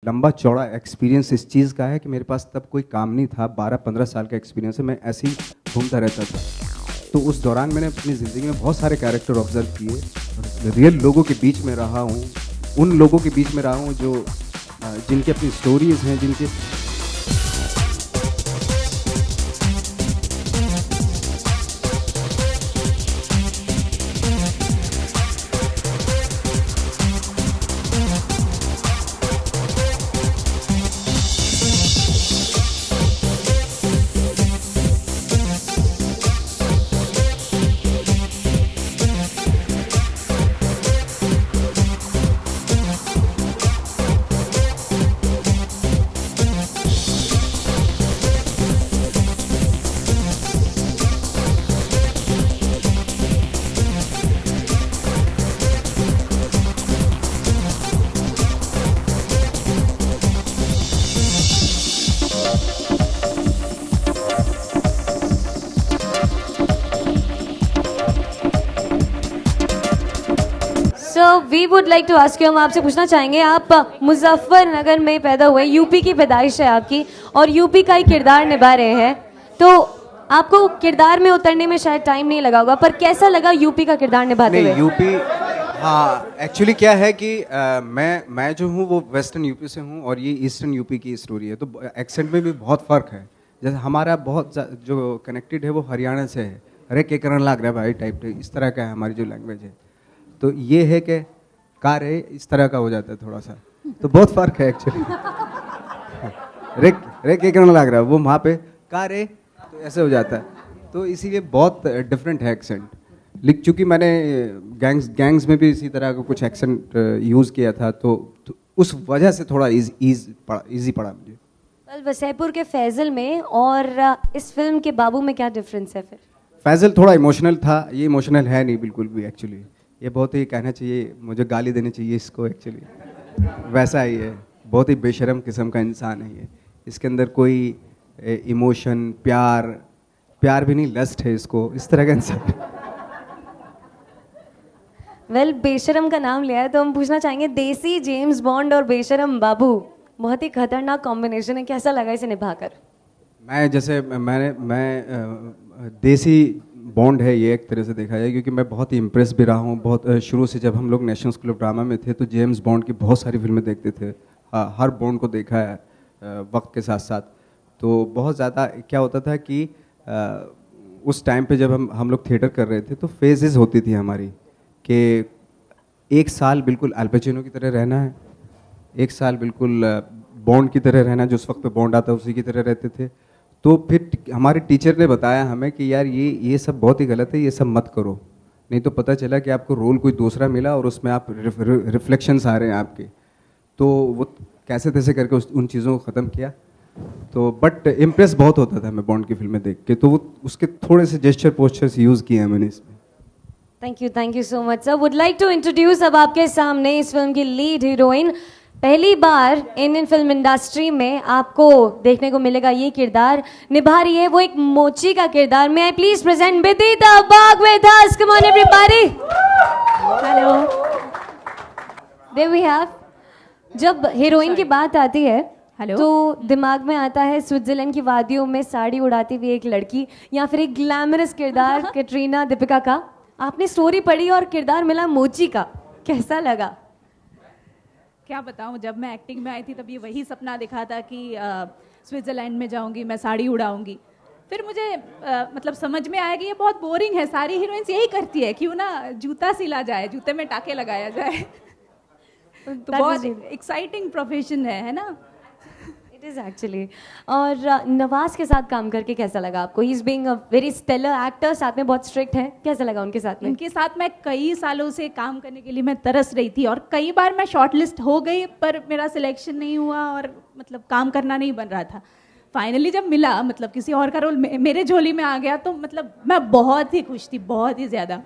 लंबा चौड़ा एक्सपीरियंस इस चीज़ का है कि मेरे पास तब कोई काम नहीं था, 12-15 साल का एक्सपीरियंस है, मैं ऐसे ही घूमता रहता था। तो उस दौरान मैंने अपनी ज़िंदगी में बहुत सारे कैरेक्टर ऑब्जर्व किए, रियल लोगों के बीच में रहा हूँ, उन लोगों के बीच में रहा हूँ जो जिनकी अपनी स्टोरीज़ हैं, जिनके we would like to ask you, हम आपसे पूछना चाहेंगे, आप मुजफ्फरनगर में पैदा हुए, यूपी की पैदाइश है आपकी और यूपी का ही किरदार निभा रहे हैं, तो आपको किरदार में उतरने में शायद टाइम नहीं लगा होगा, पर कैसा लगा यूपी का किरदार निभाते हुए? नहीं, यूपी, हाँ, एक्चुअली क्या है कि मैं जो हूँ वो वेस्टर्न यूपी से हूँ और ये ईस्टर्न यूपी की स्टोरी है, तो एक्सेंट में भी बहुत फ़र्क है। जैसे हमारा बहुत जो कनेक्टेड है वो हरियाणा से है, अरे के करन लग रहा है भाई टाइप, इस तरह का है हमारी जो लैंग्वेज है। तो ये है कि कार है इस तरह का हो जाता है थोड़ा सा, तो बहुत फ़र्क है एक्चुअली। रे के करन लग रहा है, वो वहाँ पे कार है तो ऐसे हो जाता है, तो इसीलिए बहुत डिफरेंट है एक्सेंट। लिख चूँकि मैंने गैंग्स में भी इसी तरह का कुछ एक्सेंट यूज़ किया था, तो उस वजह से थोड़ा ईजी पड़ा मुझे। वेल, वसैपुर के फैजल में और इस फिल्म के बाबू में क्या डिफरेंस है फिर? फैजल थोड़ा इमोशनल था, ये इमोशनल है नहीं बिल्कुल भी एक्चुअली। ये बहुत ही कहना चाहिए, मुझे गाली देनी चाहिए इसको एक्चुअली, वैसा ही है, बहुत ही बेशर्म किस्म का इंसान है ये। इसके अंदर कोई इमोशन, प्यार भी नहीं, लस्ट है इसको, इस तरह का इंसान। वेल, बेशरम का नाम लिया है तो हम पूछना चाहेंगे, देसी जेम्स बॉन्ड और बेशरम बाबू बहुत ही खतरनाक कॉम्बिनेशन है, कैसा लगा इसे निभाकर? मैं देसी बॉन्ड है ये एक तरह से देखा जाए, क्योंकि मैं बहुत ही इम्प्रेस भी रहा हूँ। बहुत शुरू से जब हम लोग नेशनल स्कूल ऑफ ड्रामा में थे तो जेम्स बॉन्ड की बहुत सारी फिल्में देखते थे, हर बॉन्ड को देखा है वक्त के साथ साथ। तो बहुत ज़्यादा क्या होता था कि उस टाइम पे जब हम लोग थिएटर कर रहे थे तो फेजेस होती थी हमारी, कि एक साल बिल्कुल अल पचिनो की तरह रहना है, एक साल बिल्कुल बॉन्ड की तरह रहना, जो उस वक्त पे बॉन्ड आता है उसी की तरह रहते थे। तो फिर हमारे टीचर ने बताया हमें कि यार ये सब बहुत ही गलत है, ये सब मत करो, नहीं तो पता चला कि आपको रोल कोई दूसरा मिला और उसमें आप रिफ्लेक्शंस आ रहे हैं आपके। तो वो कैसे तैसे करके उन चीज़ों को ख़त्म किया। तो बट इम्प्रेस बहुत होता था मैं बॉन्ड की फिल्में देख के, तो वो उसके थोड़े से जेस्चर पोस्चर्स यूज़ किए हैं मैंने इसमें। Thank you so much sir. Would like to introduce अब आपके सामने इस फिल्म की लीड हीरोइन, पहली बार इंडियन फिल्म इंडस्ट्री में आपको देखने को मिलेगा ये किरदार निभा रही है, वो एक मोची का किरदार। May I please present Bidita Bag with us, come on everybody. Hello, there we have. जब हीरोइन की बात आती है तो दिमाग में आता है स्विट्जरलैंड की वादियों में साड़ी उड़ाती हुई एक लड़की, या फिर एक ग्लैमरस किरदार कैटरीना दीपिका का। आपने स्टोरी पढ़ी और किरदार मिला मोची का, कैसा लगा? क्या बताऊं, जब मैं एक्टिंग में आई थी तब ये वही सपना दिखा था कि स्विट्ज़रलैंड में जाऊंगी, मैं साड़ी उड़ाऊंगी। फिर मुझे मतलब समझ में आया कि ये बहुत बोरिंग है, सारी हीरोइंस यही करती है, क्यों ना जूता सिला जाए, जूते में टाके लगाया जाए। तो बहुत एक्साइटिंग प्रोफेशन है ना? It is actually. और नवाज के साथ काम करके कैसा लगा आपको? He is being a very stellar actor, साथ में बहुत स्ट्रिक्ट है, कैसा लगा उनके साथ में? उनके साथ मैं कई सालों से काम करने के लिए मैं तरस रही थी, और कई बार मैं शॉर्ट लिस्ट हो गई पर मेरा सिलेक्शन नहीं हुआ और मतलब काम करना नहीं बन रहा था। फाइनली जब मिला, मतलब किसी और का रोल मेरे झोली में आ गया, तो मतलब मैं बहुत ही खुश थी, बहुत ही ज़्यादा।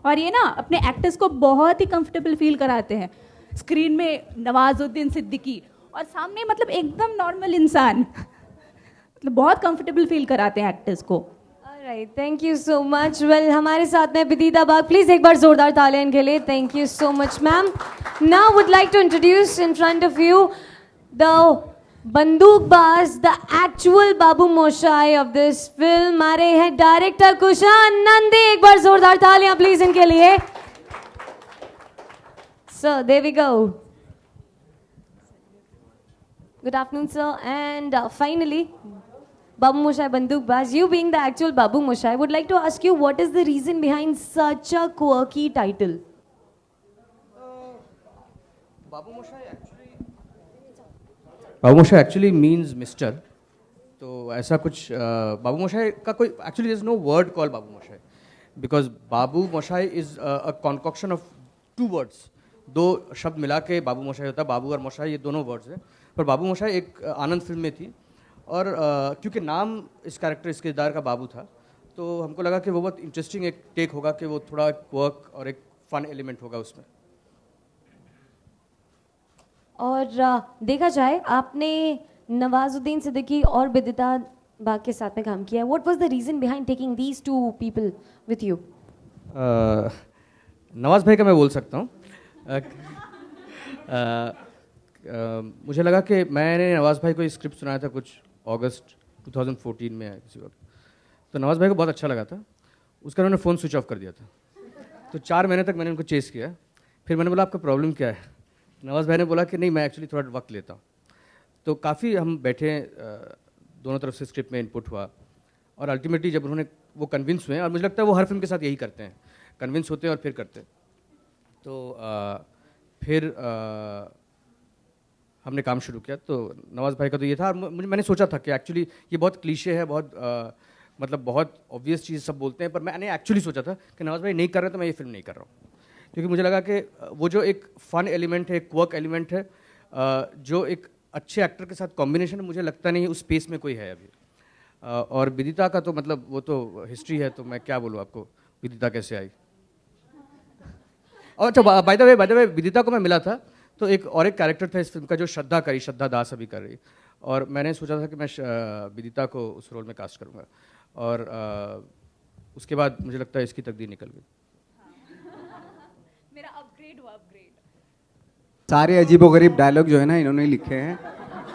और ये ना अपने एक्टर्स को बहुत ही कंफर्टेबल फील कराते हैं। स्क्रीन में नवाजुद्दीन सिद्दीकी और सामने मतलब एकदम नॉर्मल इंसान, मतलब बहुत कंफर्टेबल फील कराते हैं एक्टर्स को। Alright, thank you so much. Well, हमारे साथ में बिदिता बाग, प्लीज एक बार जोरदार तालियां इनके लिए। Thank you so much ma'am. Now would like to introduce in front of you The Bandookbaaz, the actual Babumoshai of this film आ रहे हैं डायरेक्टर कुशान नंदी. एक बार जोरदार तालियां प्लीज इनके लिए. So there we go. Good afternoon, sir. And finally, Babu Moshai Bandukbaz, you being the actual Babu Moshai, would like to ask you what is the reason behind such a quirky title? Babumoshai actually means mister. तो ऐसा कुछ Babumoshai का कोई actually there is no word call Babumoshai because Babumoshai is a concoction of two words. दो शब्द मिला के बाबू मोशाई होता है. बाबू और मोशाई ये दोनों वर्ड्स हैं. पर बाबू मोशाई एक आनंद फिल्म में थी और क्योंकि नाम इस कैरेक्टर इस किरदार का बाबू था तो हमको लगा कि वो बहुत इंटरेस्टिंग एक टेक होगा कि वो थोड़ा वर्क और एक फन एलिमेंट होगा उसमें. और देखा जाए आपने नवाजुद्दीन सिद्दीकी और बिदिता बाग के साथ में काम किया. What was the reason behind taking these two people with you? Nawaz भाई का मैं बोल सकता हूँ. मुझे लगा कि मैंने नवाज भाई को स्क्रिप्ट सुनाया था कुछ अगस्त 2014 में किसी वक्त. तो नवाज भाई को बहुत अच्छा लगा था. उसका उन्होंने फ़ोन स्विच ऑफ कर दिया था. तो 4 महीने तक मैंने उनको चेस किया. फिर मैंने बोला आपका प्रॉब्लम क्या है? नवाज भाई ने बोला कि नहीं मैं एक्चुअली थोड़ा वक्त लेता हूँ. तो काफ़ी हम बैठे, दोनों तरफ से स्क्रिप्ट में इनपुट हुआ और अल्टीमेटली जब उन्होंने वो कन्विंस हुए और मुझे लगता है वो हर फिल्म के साथ यही करते हैं, कन्विंस होते हैं और फिर करते हैं. तो फिर हमने काम शुरू किया. तो नवाज भाई का तो ये था. मैंने सोचा था कि एक्चुअली ये बहुत क्लीशे है, बहुत मतलब बहुत ऑब्वियस चीज़ सब बोलते हैं, पर मैंने एक्चुअली सोचा था कि नवाज भाई नहीं कर रहे तो मैं ये फिल्म नहीं कर रहा हूँ. क्योंकि मुझे लगा कि वो जो एक फ़न एलिमेंट है, क्वर्क एलिमेंट है, जो एक अच्छे एक्टर के साथ कॉम्बिनेशन है, मुझे लगता नहीं उस स्पेस में कोई है अभी. और विदिता का तो मतलब वो तो हिस्ट्री है, तो मैं क्या बोलूँ आपको विदिता कैसे आई. और अच्छा बाय द वे विदिता को मैं मिला था तो एक कैरेक्टर था इस फिल्म का जो श्रद्धा दास अभी कर रही. और मैंने सोचा था कि मैं विदिता को उस रोल में कास्ट करूँगा और उसके बाद मुझे लगता है इसकी तकदीर निकल गई. मेरा अपग्रेड हुआ अपग्रेड. सारे अजीबोगरीब डायलॉग जो है ना इन्होंने ही लिखे हैं.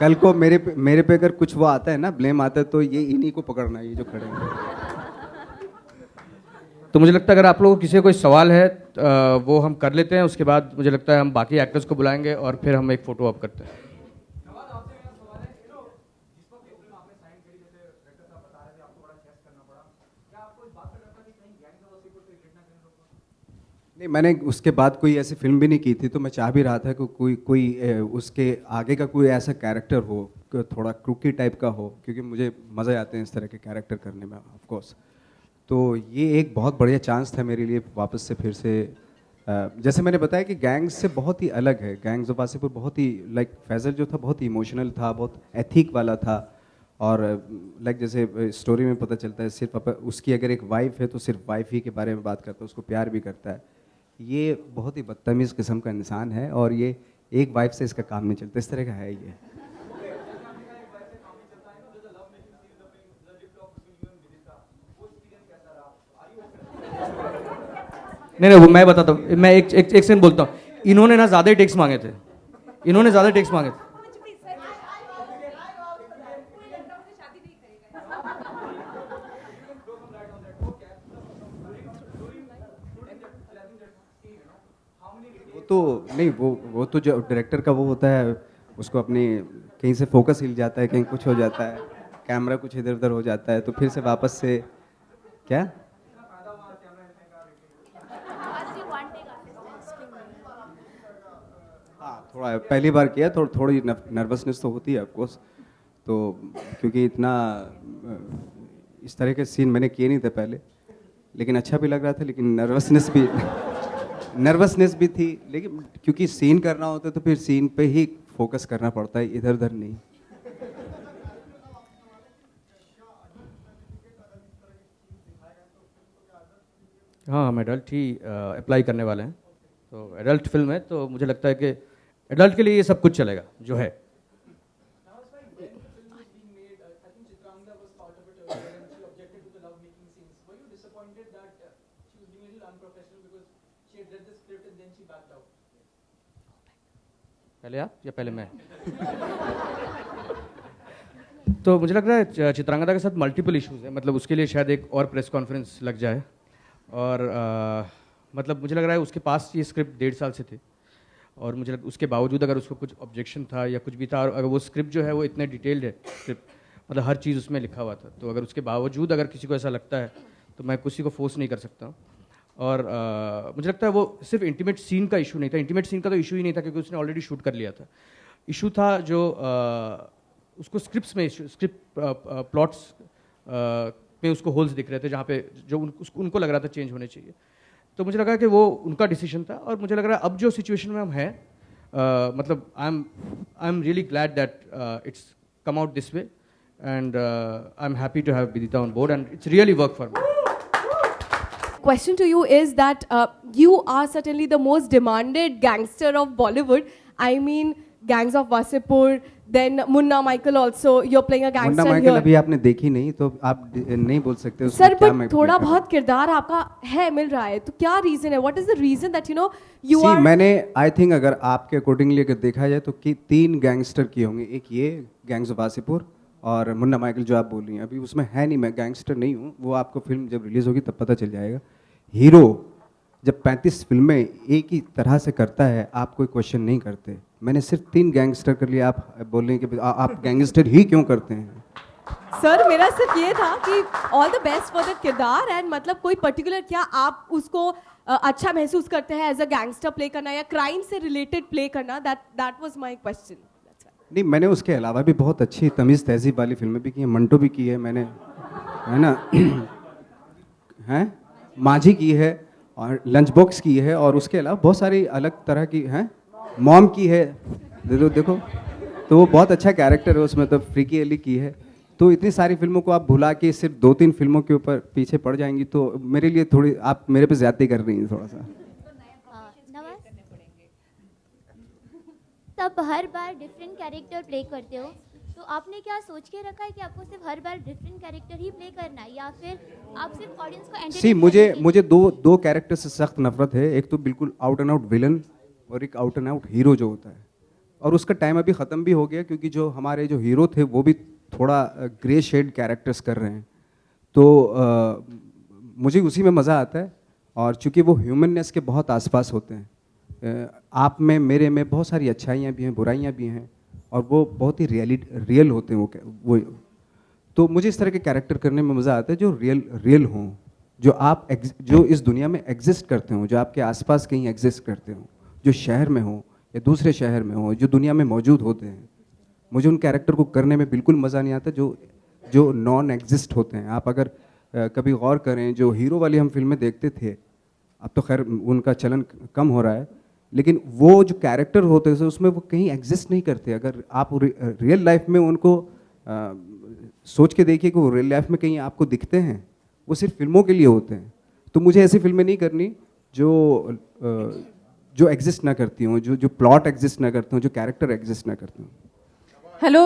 कल को मेरे पे अगर कुछ वो आता है ना, ब्लेम आता है, तो ये इन्हीं को पकड़ना है, ये जो खड़े हैं. तो मुझे लगता है अगर आप लोगों को किसी का कोई सवाल है वो हम कर लेते हैं. उसके बाद मुझे लगता है हम बाकी एक्टर्स को बुलाएंगे और फिर हम एक फ़ोटो अप करते हैं. नहीं, मैंने उसके बाद कोई ऐसी फिल्म भी नहीं की थी, तो मैं चाह भी रहा था कि कोई उसके आगे का कोई ऐसा कैरेक्टर हो कि थोड़ा क्रूकी टाइप का हो, क्योंकि मुझे मज़े आते हैं इस तरह के कैरेक्टर करने में ऑफ कोर्स. तो ये एक बहुत बढ़िया चांस था मेरे लिए वापस से फिर से. जैसे मैंने बताया कि गैंग्स से बहुत ही अलग है. गैंग्स ऑफ वासेपुर बहुत ही लाइक फैजल जो था बहुत ही इमोशनल था, बहुत एथिक वाला था. और लाइक जैसे स्टोरी में पता चलता है सिर्फ उसकी अगर एक वाइफ है तो सिर्फ वाइफ ही के बारे में बात करता है, उसको प्यार भी करता है. ये बहुत ही बदतमीज़ किस्म का इंसान है और ये एक वाइफ से इसका काम नहीं चलता, इस तरह का है ये. नहीं वो मैं बताता हूँ. मैं एक सेकंड बोलता हूँ. इन्होंने ना ज़्यादा ही टेक्स मांगे थे. वो तो नहीं, वो तो जो डायरेक्टर का वो होता है, उसको अपनी कहीं से फोकस हिल जाता है, कहीं कुछ हो जाता है, कैमरा कुछ इधर उधर हो जाता है, तो फिर से वापस से क्या. हाँ, थोड़ा पहली बार किया तो थोड़ी नर्वसनेस तो होती है ऑफकोर्स. तो क्योंकि इतना इस तरह के सीन मैंने किए नहीं थे पहले, लेकिन अच्छा भी लग रहा था, लेकिन नर्वसनेस भी थी. लेकिन क्योंकि सीन करना होता है तो फिर सीन पे ही फोकस करना पड़ता है, इधर उधर नहीं. हाँ हम एडल्ट ही अप्लाई करने वाले हैं. तो एडल्ट फिल्म है तो मुझे लगता है कि एडल्ट के लिए ये सब कुछ चलेगा जो है. पहले आप या पहले मैं? तो मुझे लग रहा है चित्रांगदा के साथ मल्टीपल इश्यूज है, मतलब उसके लिए शायद एक और प्रेस कॉन्फ्रेंस लग जाए। और मतलब मुझे लग रहा है उसके पास ये स्क्रिप्ट 1.5 साल से थे, और मुझे उसके बावजूद अगर उसको कुछ ऑब्जेक्शन था या कुछ भी था, और अगर वो स्क्रिप्ट जो है वो इतने डिटेल्ड है स्क्रिप्ट, मतलब हर चीज़ उसमें लिखा हुआ था, तो अगर उसके बावजूद अगर किसी को ऐसा लगता है तो मैं किसी को फोर्स नहीं कर सकता। और मुझे लगता है वो सिर्फ इंटीमेट सीन का इशू नहीं था, इंटीमेट सीन का तो इशू ही नहीं था क्योंकि उसने ऑलरेडी शूट कर लिया था। इशू था जो उसको स्क्रिप्ट्स में, स्क्रिप्ट प्लॉट्स में उसको होल्स दिख रहे थे जहाँ पे जो उनको लग रहा था चेंज होने चाहिए। तो मुझे लगा कि वो उनका डिसीजन था, और मुझे लग रहा है अब जो सिचुएशन में हम हैं, मतलब I am really glad that it's come out this way, and I am happy to have Vidita on board, and it's really work for me. Question to you is that you are certainly the most demanded gangster of Bollywood. I mean, Gangs of Wasseypur, then Munna Michael also. You're playing a gangster Munna Michael here. अभी आपने देखी नहीं तो आप नहीं बोल सकते उसमें सर क्या बट मैं थोड़ा play कर बहुत किरदार आपका है मिल रहा है, तो क्या रीजन है? What is the reason that you know you See, आर मैंने आई थिंक अगर आपके अकॉर्डिंगली अगर देखा जाए तो कि 3 गैंगस्टर किए होंगे, एक ये गैंग्स ऑफ वासेपुर और मुन्ना माइकल जो आप बोल रही हैं, अभी उसमें है नहीं, मैं गैंगस्टर नहीं हूँ, वो आपको फिल्म जब रिलीज होगी तब पता चल जाएगा। हीरो जब 35 फिल्में एक ही तरह से करता है, आप कोई क्वेश्चन नहीं करते। मैंने सिर्फ 3 गैंगस्टर कर लिए, आप बोल रहे हैं कि आप गैंगस्टर ही क्यों करते हैं? सर मेरा सिर्फ ये था कि all the best for the किरदार, एंड मतलब कोई पर्टिकुलर क्या आप उसको अच्छा महसूस करते हैं एज अ गैंगस्टर प्ले करना या क्राइम से रिलेटेड प्ले करना? That was my question. नहीं, मैंने उसके अलावा भी बहुत अच्छी तमीज़ तहजीब वाली फिल्में भी की हैं, मंटो भी की है मैंने, है ना, हैं माझी की है और लंच बॉक्स की है, और उसके अलावा बहुत सारी अलग तरह की हैं, मॉम की है, देखो तो वो बहुत अच्छा कैरेक्टर है उसमें, तो फ्रीकी एली की है। तो इतनी सारी फिल्मों को आप भुला के सिर्फ 2-3 फिल्मों के ऊपर पीछे पड़ जाएंगी तो मेरे लिए थोड़ी आप मेरे पे ज्यादती कर रही हैं थोड़ा सा। तब हर बार डिफरेंट कैरेक्टर प्ले करते हो, तो आपने क्या सोच के रखा है कि आपको सिर्फ हर बार डिफरेंट कैरेक्टर ही प्ले करना है, या फिर आप सिर्फ ऑडियंस को सी मुझे दो कैरेक्टर से सख्त नफरत है। एक तो बिल्कुल आउट एंड आउट विलन और एक आउट एंड आउट हीरो जो होता है, और उसका टाइम अभी ख़त्म भी हो गया क्योंकि जो हमारे जो हीरो थे वो भी थोड़ा ग्रे शेड कैरेक्टर्स कर रहे हैं, तो मुझे उसी में मज़ा आता है। और चूँकि वो ह्यूमननेस के बहुत आसपास होते हैं, आप में मेरे में बहुत सारी अच्छाइयाँ भी हैं, बुराइयाँ भी हैं, और वो बहुत ही रियल होते हैं वो तो मुझे इस तरह के कैरेक्टर करने में मज़ा आता है जो रियल हों, जो इस दुनिया में एग्जिस्ट करते हों, जो आपके आसपास कहीं एग्जिस्ट करते हों, जो शहर में हो या दूसरे शहर में हो, जो दुनिया में मौजूद होते हैं। मुझे उन कैरेक्टर को करने में बिल्कुल मज़ा नहीं आता जो नॉन एग्जिस्ट होते हैं। आप अगर कभी गौर करें, जो हीरो वाली हम फिल्में देखते थे, अब तो खैर उनका चलन कम हो रहा है, लेकिन वो जो कैरेक्टर होते थे उसमें वो कहीं एग्जिस्ट नहीं करते। अगर आप रियल लाइफ में उनको सोच के देखिए कि वो रियल लाइफ में कहीं आपको दिखते हैं, वो सिर्फ फिल्मों के लिए होते हैं। तो मुझे ऐसी फिल्में नहीं करनी जो एग्जिस्ट ना करती हों, जो प्लॉट एग्जिस्ट ना करते हों, जो कैरेक्टर एग्जिस्ट ना करते हों। हेलो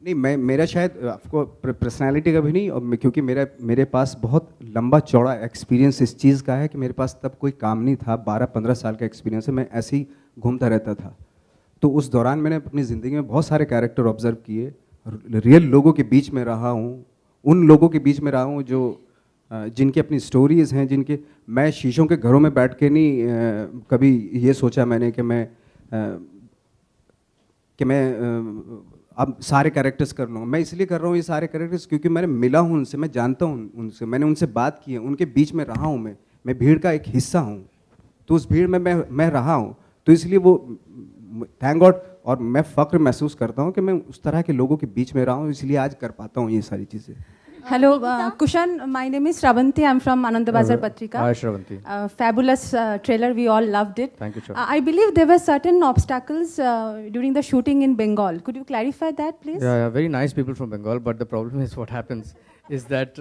नहीं, मेरा शायद आपको पर्सनालिटी का भी नहीं, और क्योंकि मेरे पास बहुत लंबा चौड़ा एक्सपीरियंस इस चीज़ का है कि मेरे पास तब कोई काम नहीं था, 12-15 साल का एक्सपीरियंस है, मैं ऐसे ही घूमता रहता था। तो उस दौरान मैंने अपनी ज़िंदगी में बहुत सारे कैरेक्टर ऑब्जर्व किए, रियल लोगों के बीच में रहा हूँ, उन लोगों के बीच में रहा हूँ जो जिनकी अपनी स्टोरीज़ हैं, जिनके मैं शीशों के घरों में बैठ के नहीं कभी ये सोचा मैंने कि मैं अब सारे कैरेक्टर्स कर लूँगा। मैं इसलिए कर रहा हूँ ये सारे कैरेक्टर्स क्योंकि मैंने मिला हूँ उनसे, मैं जानता हूँ उनसे, मैंने उनसे बात की है, उनके बीच में रहा हूँ, मैं भीड़ का एक हिस्सा हूँ, तो उस भीड़ में मैं रहा हूँ, तो इसलिए वो थैंक गॉड, और मैं फ़ख्र महसूस करता हूँ कि मैं उस तरह के लोगों के बीच में रहा हूँ, इसलिए आज कर पाता हूँ ये सारी चीज़ें। Hello, Kushan. My name is Shravanti. I'm from Anandabazar Patrika. Hi, Shravanti. Fabulous trailer. We all loved it. Thank you, sir. I believe there were certain obstacles during the shooting in Bengal. Could you clarify that, please? Yeah, very nice people from Bengal, but the problem is what happens is that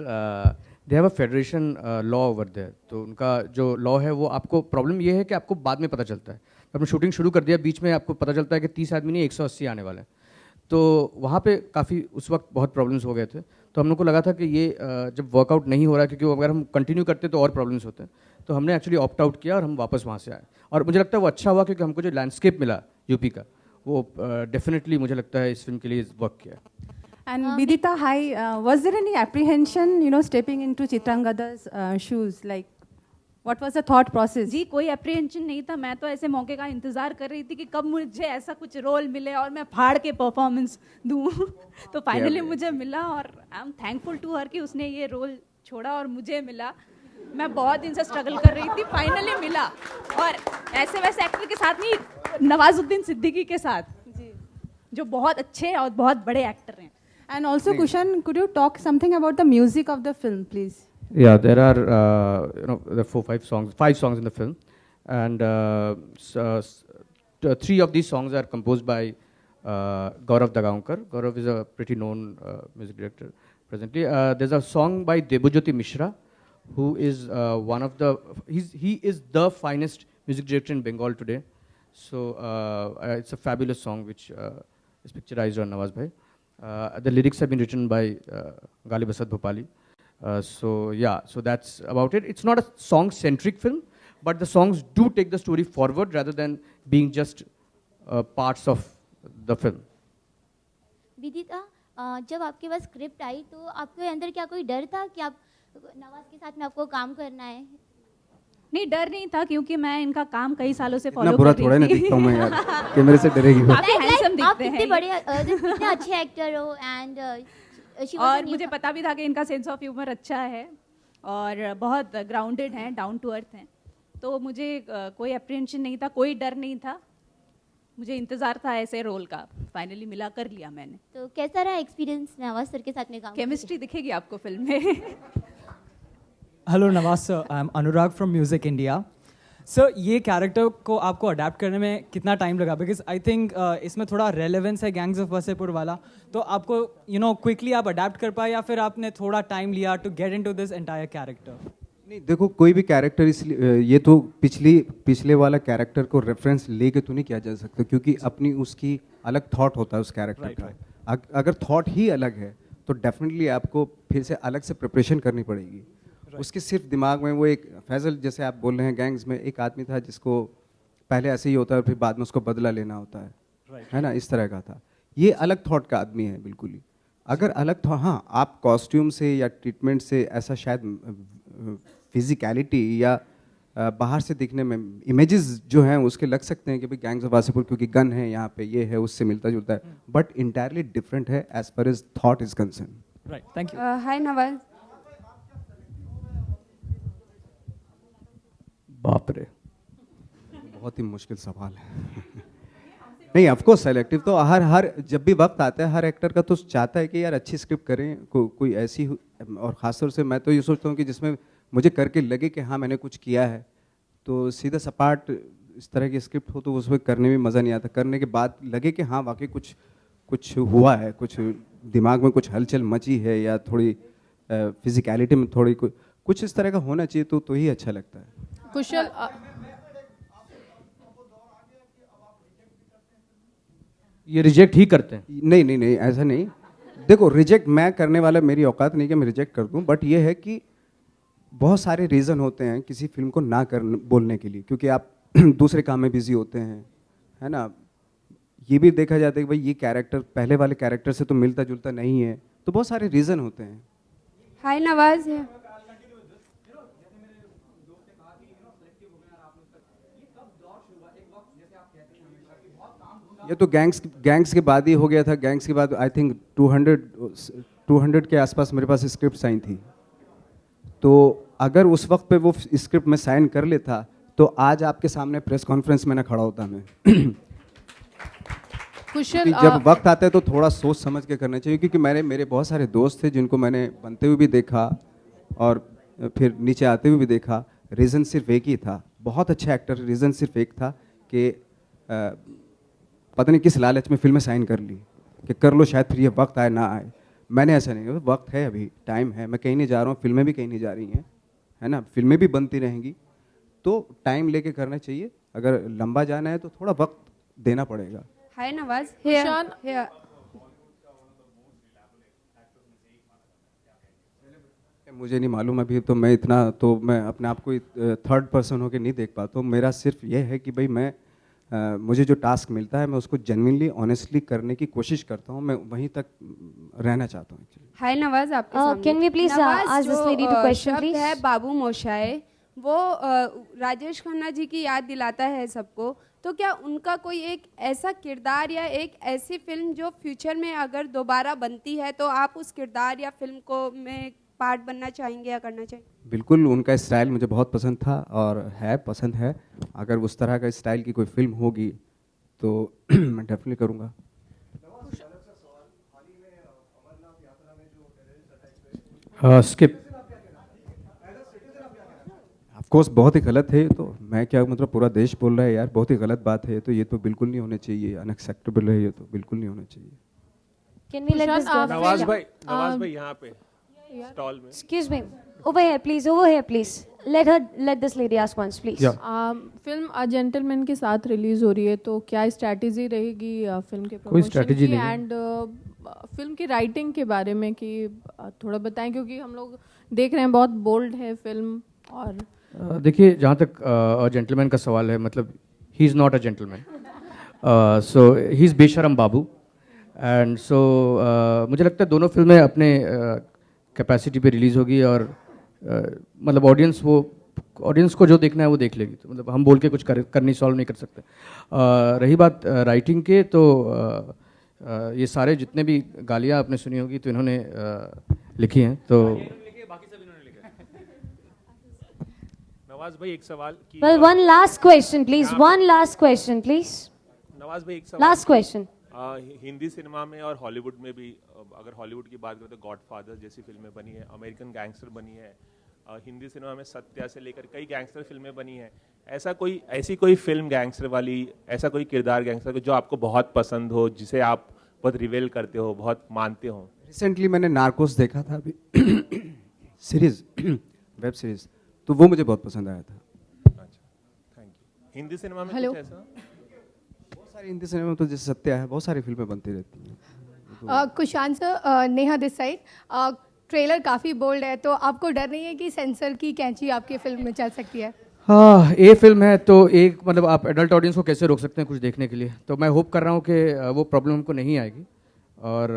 they have a federation law over there. तो उनका जो law है वो आपको problem ये है कि आपको बाद में पता चलता है। आपने शूटिंग शुरू कर दिया, बीच में आपको पता चलता है कि 30 आदमी नहीं 180 आने वाले हैं। तो वहाँ पे काफ़ी उस वक्त बहुत प्रॉब्लम्स हो गए थे। तो हम लोग को लगा था कि ये जब वर्कआउट नहीं हो रहा है, क्योंकि अगर हम कंटिन्यू करते तो और प्रॉब्लम्स होते हैं, तो हमने एक्चुअली ऑप्ट आउट किया और हम वापस वहाँ से आए। और मुझे लगता है वो अच्छा हुआ, क्योंकि हमको जो लैंडस्केप मिला यूपी का, वो डेफिनेटली मुझे लगता है इस फिल्म के लिए वर्क किया। And Vidita, hi. Was there any apprehension, you know, stepping into Chitrangada's shoes? Like, what was the thought process? जी कोई अप्रीहेंशन नहीं था, मैं तो ऐसे मौके का इंतजार कर रही थी कि कब मुझे ऐसा कुछ रोल मिले और मैं फाड़ के परफॉर्मेंस दूँ। तो फाइनली मुझे मिला और I am thankful to her कि उसने ये रोल छोड़ा और मुझे मिला। मैं बहुत दिन से स्ट्रगल कर रही थी, फाइनली मिला, और ऐसे वैसे एक्टर के साथ नहीं, नवाजुद्दीन सिद्दीकी के साथ, जो बहुत अच्छे और बहुत बड़े एक्टर हैं। And also, Kushan, could you talk something about the music of the film, please? Yeah, there are there are 5 songs in the film, and 3 of these songs are composed by Gaurav Dagaonkar. Gaurav is a pretty known music director presently. There's a song by Debojyoti Mishra, who is one of the he is the finest music director in Bengal today. So it's a fabulous song which is picturized on Nawaz Bhai. The lyrics have been written by Ghalib Asad Bhopali. So that's about it. It's not a song-centric film, but the songs do take the story forward rather than being just parts of the film. विदिता, जब आपके पास script I तो आपके अंदर क्या कोई डर था कि आप नवाज के साथ में आपको काम करना है? नहीं, डर नहीं था, क्योंकि मैं इनका काम कई सालों से इतना फॉलो बुरा कर थोड़ा ना रही दिखता हूँ थी। मैं यार कि मेरे से डरेगी वो। काफी हैंडसम आप दिखते हैं इतने ये। बड़े इतने अच्छे एक्टर हो, एंड और मुझे पता भी था कि इनका सेंस ऑफ ह्यूमर अच्छा है और बहुत ग्राउंडेड हैं, डाउन टू अर्थ हैं, तो मुझे कोई अप्रीहेंशन नहीं था, कोई डर नहीं था, मुझे इंतजार था ऐसे रोल का। फाइनली मिला, कर लिया मैंने। तो कैसा रहा एक्सपीरियंस नवाज सर के साथ में काम? केमिस्ट्री दिखेगी आपको फिल्म में। Hello Nawaz sir, I am Anurag from music India. Sir, ये कैरेक्टर को आपको अडेप्ट करने में कितना टाइम लगा? बिकॉज आई थिंक इसमें थोड़ा रेलेवेंस है गैंग्स ऑफ वसेपुर वाला, तो आपको क्विकली आप अडेप्ट कर पाए या फिर आपने थोड़ा टाइम लिया to get into this entire character? नहीं, देखो, कोई भी कैरेक्टर इसलिए ये तो पिछले वाला कैरेक्टर को रेफरेंस लेके तो नहीं किया जा सकता, क्योंकि अपनी उसकी अलग थॉट होता है उस कैरेक्टर का। अगर थॉट ही अलग है तो डेफिनेटली आपको फिर से अलग से प्रिपरेशन करनी पड़ेगी। उसके सिर्फ दिमाग में वो एक फैजल, जैसे आप बोल रहे हैं, गैंग्स में एक आदमी था जिसको पहले ऐसे ही होता है और फिर बाद में उसको बदला लेना होता है ना, इस तरह का था। ये अलग थॉट का आदमी है बिल्कुल ही। अगर अलग था, हाँ, आप कॉस्ट्यूम से या ट्रीटमेंट से ऐसा शायद फिजिकलिटी या बाहर से दिखने में इमेजेस जो हैं उसके लग सकते हैं कि भाई गैंग्स ऑफ वासेपुर क्योंकि गन है यहाँ पे, ये है, उससे मिलता जुलता है, बट इंटायरली डिफरेंट है as far as thought is concern. Right, thank you. Hi, Nawaz. बाप रे, बहुत ही मुश्किल सवाल है। नहीं, ऑफ कोर्स सेलेक्टिव तो हर जब भी वक्त आता है हर एक्टर का तो चाहता है कि यार अच्छी स्क्रिप्ट करें, कोई ऐसी, और ख़ासतौर से मैं तो ये सोचता हूँ कि जिसमें मुझे करके लगे कि हाँ मैंने कुछ किया है। तो सीधा सपाट इस तरह की स्क्रिप्ट हो तो उसमें करने में मज़ा नहीं आता। करने के बाद लगे कि हाँ वाकई कुछ हुआ है, कुछ दिमाग में कुछ हलचल मची है, या थोड़ी फिजिकलिटी में थोड़ी कुछ इस तरह का होना चाहिए तो ही अच्छा लगता है। Kushal, ये रिजेक्ट ही करते हैं? नहीं, ऐसा नहीं। देखो, रिजेक्ट मैं करने वाला, मेरी औकात नहीं कि मैं रिजेक्ट कर दूं, बट ये है कि बहुत सारे रीज़न होते हैं किसी फिल्म को ना बोलने के लिए, क्योंकि आप दूसरे काम में बिजी होते हैं, है ना। ये भी देखा जाता है कि भाई ये कैरेक्टर पहले वाले कैरेक्टर से तो मिलता जुलता नहीं है, तो बहुत सारे रीज़न होते हैं। hi Nawaz. ये तो गैंग्स के बाद ही हो गया था। गैंग्स के बाद आई थिंक 200 के आसपास मेरे पास स्क्रिप्ट साइन थी। तो अगर उस वक्त पे वो स्क्रिप्ट में साइन कर लेता तो आज आपके सामने प्रेस कॉन्फ्रेंस में ना खड़ा होता मैं। Kushal, जब वक्त आता है तो थोड़ा सोच समझ के करना चाहिए, क्योंकि मेरे बहुत सारे दोस्त थे जिनको मैंने बनते हुए भी देखा और फिर नीचे आते हुए भी देखा। रीज़न सिर्फ एक ही था, बहुत अच्छा एक्टर, रीज़न सिर्फ एक था कि पता नहीं किस लालच में फिल्में साइन कर ली कि कर लो, शायद फिर ये वक्त आए ना आए। मैंने ऐसा नहीं किया, वक्त है, अभी टाइम है, मैं कहीं नहीं जा रहा हूँ, फिल्में भी कहीं नहीं जा रही हैं, है ना, फिल्में भी बनती रहेंगी, तो टाइम लेके करना चाहिए। अगर लंबा जाना है तो थोड़ा वक्त देना पड़ेगा। Hi Nawaz. Here. मुझे नहीं मालूम अभी, तो मैं इतना तो मैं अपने आप को थर्ड पर्सन होकर नहीं देख पाता हूँ। मेरा सिर्फ ये है कि भाई मैं मुझे जो टास्क मिलता है मैं उसको जेन्युइनली ऑनेस्टली करने की कोशिश करता हूँ, मैं वहीं तक रहना चाहता हूँ। हाय नवाज, आपके सामने Can we please ask this lady to question, शब्द please? है बाबू मोशाय, वो राजेश खन्ना जी की याद दिलाता है सबको। तो क्या उनका कोई एक ऐसा किरदार या एक ऐसी फिल्म जो फ्यूचर में अगर दोबारा बनती है तो आप उस किरदार या फिल्म को में पार्ट बनना चाहेंगे या करना चाहेंगे? बिल्कुल, उनका स्टाइल मुझे बहुत पसंद था और है पसंद है। अगर उस तरह का स्टाइल की कोई फिल्म होगी तो मैं डेफिनेटली करूँगा। स्किप ऑफ कोर्स बहुत ही गलत है ये तो। मैं क्या मतलब, पूरा देश बोल रहा है यार, बहुत ही गलत बात है तो ये तो बिल्कुल नहीं होने चाहिए, अनएक्सेप्टेबल है ये तो, बिल्कुल नहीं होना चाहिए। Can we let this go? Nawaz भाई यहाँ पे स्टॉल में। Excuse me. Over here, please. Over here, please. Let this lady ask once, please. Film a gentleman के साथ रिलीज हो रही है, तो क्या स्ट्रैटेजी रहेगी फिल्म के कोई स्ट्रैटेजी नहीं एंड फिल्म की राइटिंग के बारे में कि थोड़ा बताएं, क्योंकि हम लोग देख रहे हैं बहुत बोल्ड है फिल्म। और देखिए, जहाँ तक जेंटलमैन का सवाल है, मतलब he is not a gentleman, so he is बेशरम बाबू। एंड सो मुझे लगता है दोनों फिल्में अपने कैपेसिटी पे रिलीज़ होगी और मतलब ऑडियंस को जो देखना है वो देख लेगी। तो मतलब हम बोल के कुछ करनी सॉल्व नहीं कर सकते। रही बात राइटिंग के, तो ये सारे जितने भी गालियाँ आपने सुनी होगी तो इन्होंने लिखी हैं। तो नवाज भाई एक सवाल की। Well, one last question, please. One last question, please. Nawaz भाई एक सवाल। Last question. हिंदी सिनेमा में और हॉलीवुड में भी, अगर हॉलीवुड की बात करें तो गॉडफादर जैसी फिल्में बनी है, अमेरिकन गैंगस्टर बनी है, हिंदी सिनेमा में सत्या से लेकर कई गैंगस्टर फिल्में बनी हैं। ऐसी कोई फिल्म गैंगस्टर वाली, ऐसा कोई किरदार गैंगस्टर जो आपको बहुत पसंद हो, जिसे आप बहुत रिवेल करते हो, बहुत मानते हो? रिसेंटली मैंने नार्कोस देखा था अभी सीरीज, वेब सीरीज, तो वो मुझे बहुत पसंद आया था। अच्छा, थैंक यू। हिंदी सिनेमा में कुछ ऐसा? बहुत सारी हिंदी सिनेमा में तो जैसे सत्या है, बहुत सारी फिल्में बनती रहती हैं। Kushan sir, Neha this side. Trailer काफ़ी बोल्ड है, तो आपको डर नहीं है कि सेंसर की कैंची आपकी फिल्म में चल सकती है? हाँ, ये फिल्म है तो एक मतलब आप एडल्ट ऑडियंस को कैसे रोक सकते हैं कुछ देखने के लिए। तो मैं होप कर रहा हूँ कि वो प्रॉब्लम हमको नहीं आएगी। और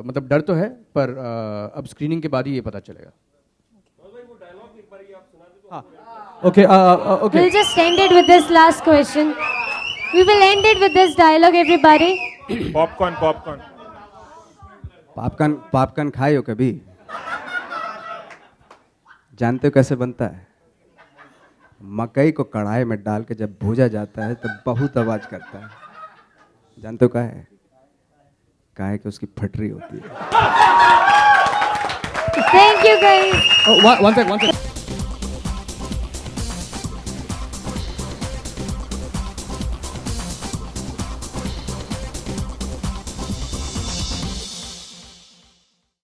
मतलब डर तो है, पर अब स्क्रीनिंग के बाद ही ये पता चलेगा। Okay, okay. We'll just end it with this last question. We will end it with this dialogue, everybody. Popcorn खाए हो कभी? जानते हो कैसे बनता है? मकई को कढ़ाई में डाल के जब भूजा जाता है तब बहुत आवाज करता है। जानते हो क्या है? क्या है कि उसकी फटरी होती है। Thank you, guys. One sec.